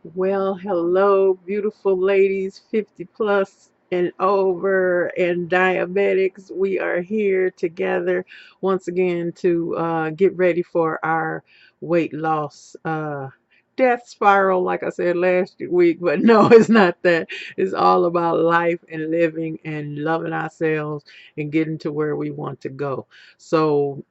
Well, hello, beautiful ladies, 50 plus and over, and diabetics. We are here together once again to get ready for our weight loss death spiral, like I said last week. But no, it's not that. It's all about life and living and loving ourselves and getting to where we want to go. So,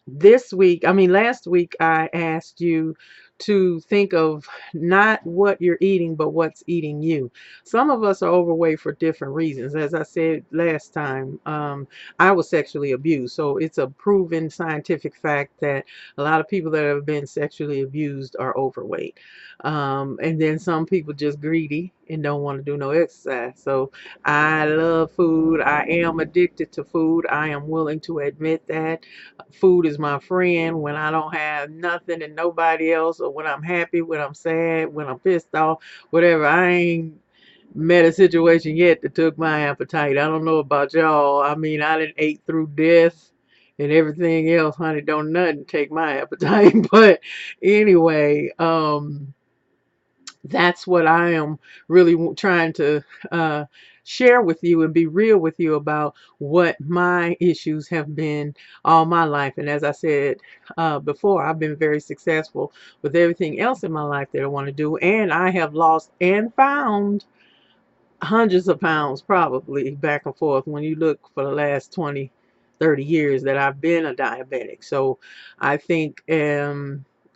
last week I asked you to think of not what you're eating, but what's eating you. Some of us are overweight for different reasons. As I said last time, I was sexually abused. So it's a proven scientific fact that a lot of people that have been sexually abused are overweight. And then some people just greedy and don't want to do no exercise. So I love food. I am addicted to food. I am willing to admit that. Food is my friend when I don't have nothing and nobody else, or when I'm happy, when I'm sad, when I'm pissed off, whatever. I ain't met a situation yet that took my appetite. I don't know about y'all. I mean, I done ate through death and everything else, honey. Don't nothing take my appetite. But anyway, that's what I am really trying to uh, share with you and be real with you about what my issues have been all my life. And as I said before, I've been very successful with everything else in my life that I want to do. And I have lost and found hundreds of pounds probably back and forth when you look for the last 20, 30 years that I've been a diabetic. So I think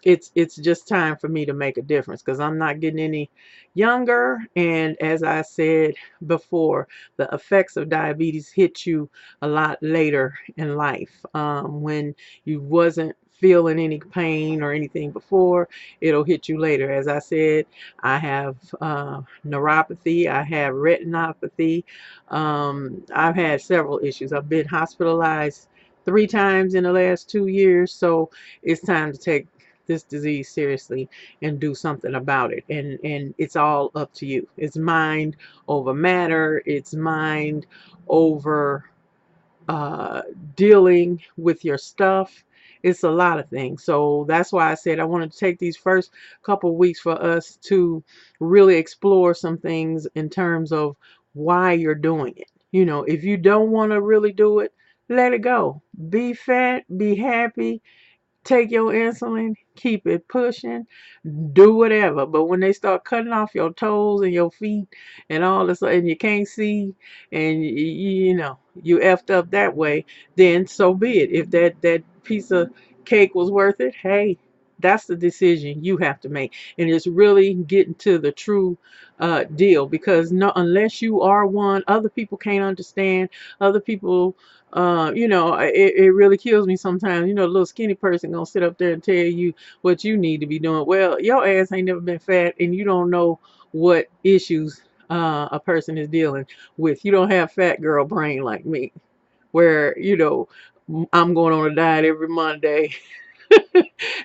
it's just time for me to make a difference because I'm not getting any younger. And as I said before, the effects of diabetes hit you a lot later in life. When you wasn't feeling any pain or anything before, it'll hit you later. As I said, I have neuropathy. I have retinopathy. I've had several issues. I've been hospitalized 3 times in the last 2 years. So it's time to take this disease seriously and do something about it. And it's all up to you. It's mind over matter. It's mind over uh, dealing with your stuff. It's a lot of things. So that's why I said I wanted to take these first couple weeks for us to really explore some things in terms of why you're doing it. You know, if you don't want to really do it, let it go. Be fat, be happy, take your insulin, keep it pushing, do whatever. But when they start cutting off your toes and your feet and all this, and you can't see, and you know you effed up that way, then so be it. If that piece of cake was worth it, hey, that's the decision you have to make, and it's really getting to the true deal. Because no, unless you are one, other people can't understand. Other people it really kills me sometimes. You know, a little skinny person gonna sit up there and tell you what you need to be doing. Well, your ass ain't never been fat, and you don't know what issues a person is dealing with. You don't have fat girl brain like me, where I'm going on a diet every Monday.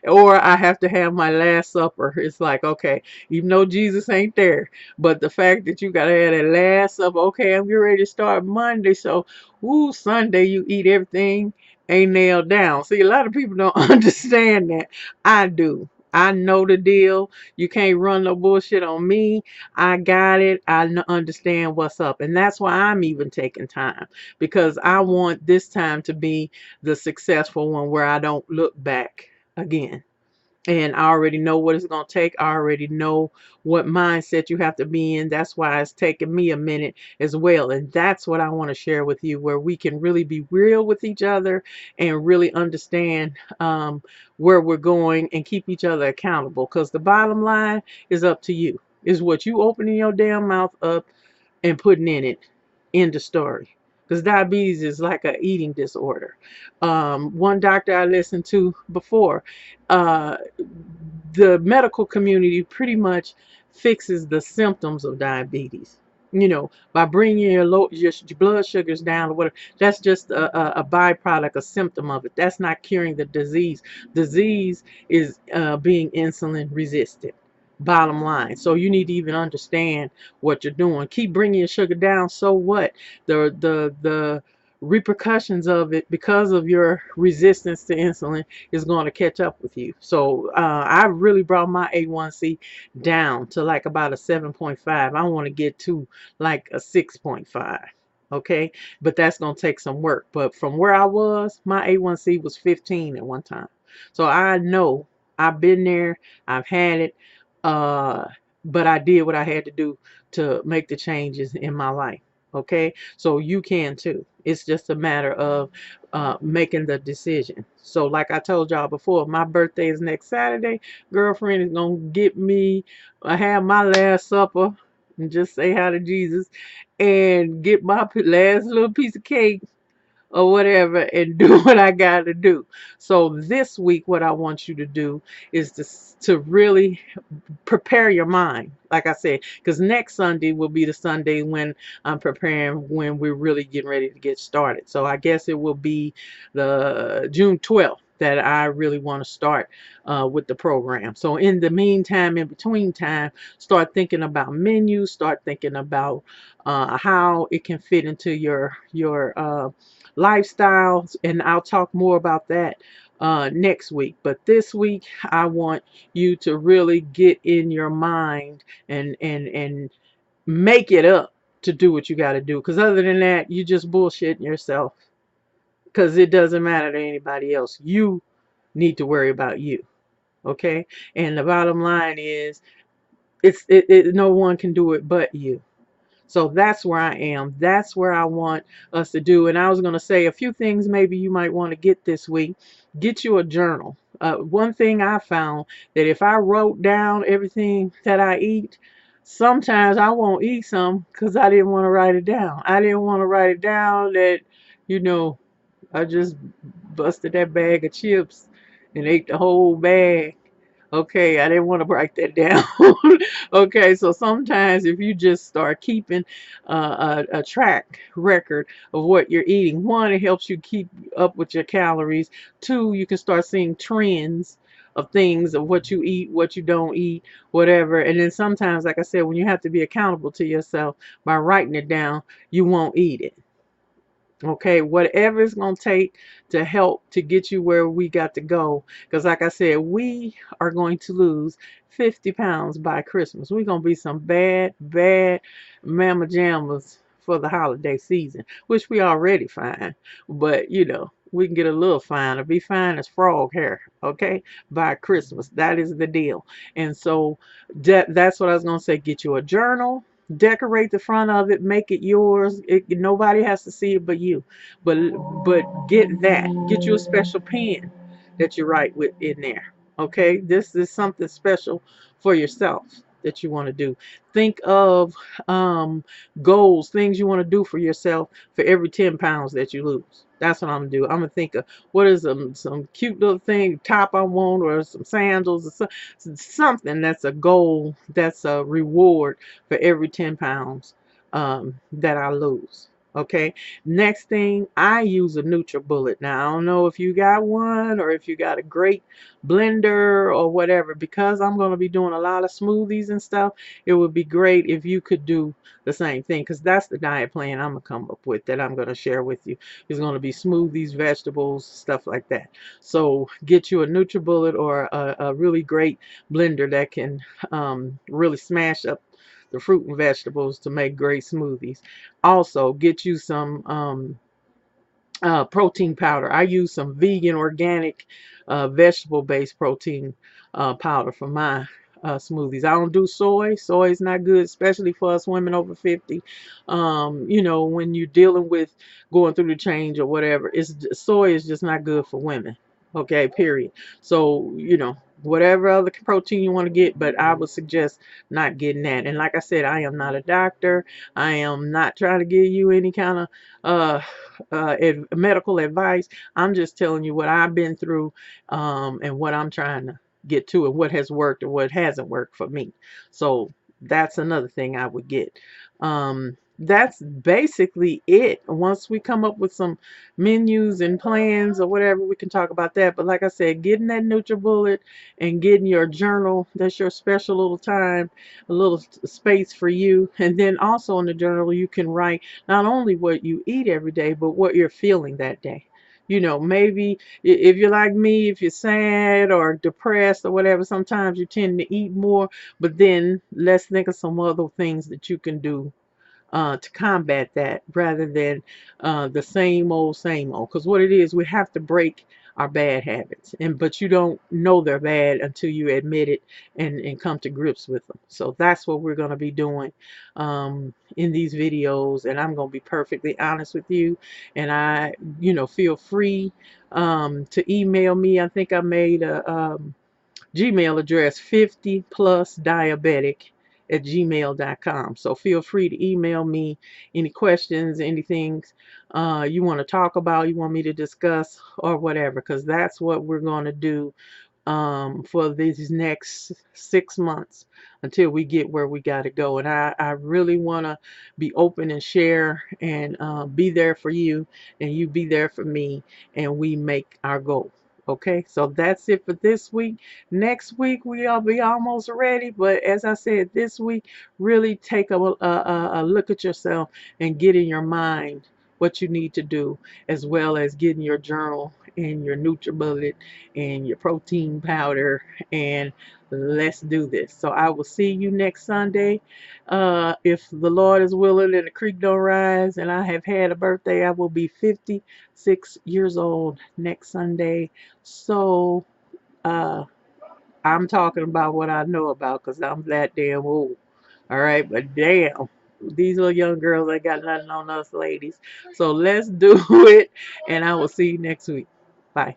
Or I have to have my last supper. It's like, okay, even though Jesus ain't there, but the fact that you gotta have that last supper, okay, I'm getting ready to start Monday, so Sunday you eat everything ain't nailed down. See, a lot of people don't understand that. I do. I know the deal. You can't run no bullshit on me. I got it. Understand what's up. And that's why I'm even taking time, because I want this time to be the successful one where I don't look back again. And I already know what it's going to take. I already know what mindset you have to be in. That's why it's taken me a minute as well. And that's what I want to share with you, where we can really be real with each other and really understand where we're going and keep each other accountable. Because the bottom line is up to you. Is what you opening your damn mouth up and putting in it. End of story. Because diabetes is like a eating disorder. One doctor I listened to before, uh, the medical community pretty much fixes the symptoms of diabetes. You know, by bringing your blood sugars down or whatever. That's just a byproduct, a symptom of it. That's not curing the disease. Disease is being insulin resistant. Bottom line. So you need to even understand what you're doing. Keep bringing your sugar down. So what? The repercussions of it because of your resistance to insulin is going to catch up with you. So I really brought my A1C down to like about a 7.5. I want to get to like a 6.5. Okay, but that's going to take some work. But from where I was, my A1C was 15 at one time. So I know I've been there, I've had it, uh, but I did what I had to do to make the changes in my life. Okay, so you can too. It's just a matter of making the decision. So like I told y'all before, my birthday is next Saturday. Girlfriend is gonna get me, have my last supper and just say hi to Jesus and get my last little piece of cake or whatever and do what I got to do. So this week, what I want you to do is to really prepare your mind, like I said, because next Sunday will be the Sunday when I'm preparing, when we're really getting ready to get started. So I guess it will be the June 12th that I really want to start with the program. So in the meantime, in between time, start thinking about menus, start thinking about how it can fit into your lifestyles, and I'll talk more about that next week. But this week, I want you to really get in your mind and make it up to do what you got to do. Because other than that, you just bullshitting yourself. Because it doesn't matter to anybody else. You need to worry about you. Okay? And the bottom line is, no one can do it but you. So that's where I am. That's where I want us to do. And I was going to say a few things maybe you might want to get this week. Get you a journal. One thing I found, that if I wrote down everything that I eat, sometimes I won't eat some because I didn't want to write it down. I didn't want to write it down that, you know, I just busted that bag of chips and ate the whole bag. Okay, I didn't want to write that down. Okay, so sometimes if you just start keeping a track record of what you're eating, one, it helps you keep up with your calories. Two, you can start seeing trends of things, of what you eat, what you don't eat, whatever. And then sometimes, like I said, when you have to be accountable to yourself by writing it down, you won't eat it. Okay, whatever it's going to take to help to get you where we got to go. Because, like I said, we are going to lose 50 pounds by Christmas. We're going to be some bad, bad mama jammas for the holiday season, which we already fine. But, we can get a little fine or be fine as frog hair, okay, by Christmas. That is the deal. And so that's what I was going to say. Get you a journal. Decorate the front of it, make it yours. Nobody has to see it but you. But get that. Get you a special pen that you write with in there. Okay, this is something special for yourself that you want to do. Think of goals, things you want to do for yourself for every 10 pounds that you lose. That's what I'm gonna do. I'm gonna think of what is some cute little thing, top I want, or some sandals, or something that's a goal, that's a reward for every 10 pounds that I lose. Okay. Next thing, I use a NutriBullet. Now, I don't know if you got one or if you got a great blender or whatever, because I'm going to be doing a lot of smoothies and stuff. It would be great if you could do the same thing, because that's the diet plan I'm going to come up with that I'm going to share with you. It's going to be smoothies, vegetables, stuff like that. So get you a NutriBullet or a really great blender that can really smash up the fruit and vegetables to make great smoothies. Also, get you some protein powder. I use some vegan, organic, vegetable-based protein powder for my smoothies. I don't do soy. Soy is not good, especially for us women over 50. When you're dealing with going through the change or whatever, soy is just not good for women. Okay, period. So, whatever other protein you want to get, but I would suggest not getting that. And like I said, I am not a doctor. I am not trying to give you any kind of medical advice. I'm just telling you what I've been through, and what I'm trying to get to, and what has worked and what hasn't worked for me. So that's another thing I would get. that's basically it. Once we come up with some menus and plans or whatever, we can talk about that. But like I said, getting that NutriBullet and getting your journal, that's your special little time, a little space for you. And then also in the journal, you can write not only what you eat every day, but what you're feeling that day. You know, maybe if you're like me, if you're sad or depressed or whatever, sometimes you tend to eat more. But then let's think of some other things that you can do to combat that rather than the same old, same old. Because what it is, we have to break our bad habits, and but you don't know they're bad until you admit it and come to grips with them. So that's what we're going to be doing in these videos, and I'm going to be perfectly honest with you. And feel free to email me. I think I made a Gmail address 50 plus diabetic at gmail.com. So feel free to email me any questions, anything you want to talk about, you want me to discuss, or whatever, because that's what we're going to do for these next 6 months until we get where we got to go. And I really want to be open and share and be there for you, and you be there for me, and we make our goal. Okay, so that's it for this week. Next week we'll be almost ready, but as I said, this week really take a look at yourself and get in your mind what you need to do, as well as getting your journal and your NutriBullet and your protein powder, and let's do this. So I will see you next Sunday. If the Lord is willing and the creek don't rise and I have had a birthday, I will be 56 years old next Sunday. So uh, I'm talking about what I know about because I'm that damn old. All right, but damn, these little young girls ain't got nothing on us ladies. So let's do it, and I will see you next week. Bye.